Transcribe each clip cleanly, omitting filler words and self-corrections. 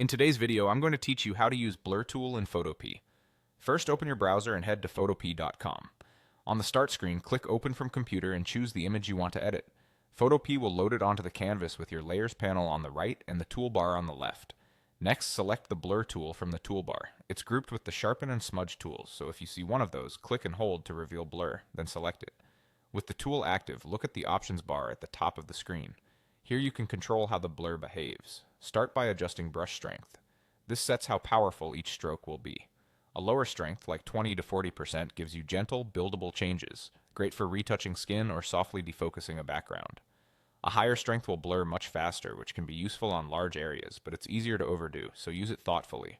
In today's video, I'm going to teach you how to use Blur tool in Photopea. First, open your browser and head to photopea.com. On the start screen, click Open from Computer and choose the image you want to edit. Photopea will load it onto the canvas with your Layers panel on the right and the toolbar on the left. Next, select the Blur tool from the toolbar. It's grouped with the Sharpen and Smudge tools, so if you see one of those, click and hold to reveal Blur, then select it. With the tool active, look at the options bar at the top of the screen. Here you can control how the blur behaves. Start by adjusting brush strength. This sets how powerful each stroke will be. A lower strength, like 20 to 40%, gives you gentle, buildable changes, great for retouching skin or softly defocusing a background. A higher strength will blur much faster, which can be useful on large areas, but it's easier to overdo, so use it thoughtfully.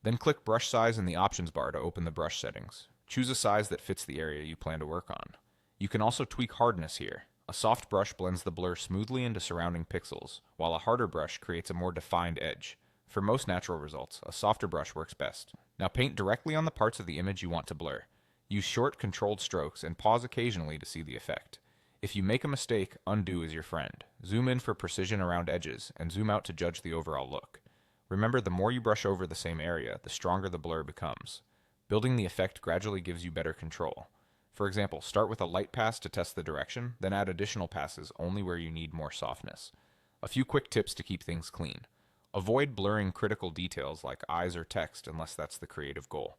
Then click Brush Size in the options bar to open the brush settings. Choose a size that fits the area you plan to work on. You can also tweak hardness here. A soft brush blends the blur smoothly into surrounding pixels, while a harder brush creates a more defined edge. For most natural results, a softer brush works best. Now paint directly on the parts of the image you want to blur. Use short, controlled strokes and pause occasionally to see the effect. If you make a mistake, undo is your friend. Zoom in for precision around edges, and zoom out to judge the overall look. Remember, the more you brush over the same area, the stronger the blur becomes. Building the effect gradually gives you better control. For example, start with a light pass to test the direction, then add additional passes only where you need more softness. A few quick tips to keep things clean. Avoid blurring critical details like eyes or text unless that's the creative goal.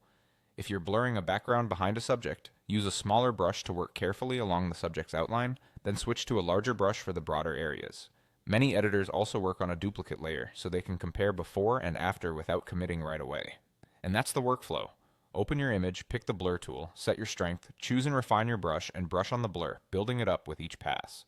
If you're blurring a background behind a subject, use a smaller brush to work carefully along the subject's outline, then switch to a larger brush for the broader areas. Many editors also work on a duplicate layer, so they can compare before and after without committing right away. And that's the workflow. Open your image, pick the blur tool, set your strength, choose and refine your brush, and brush on the blur, building it up with each pass.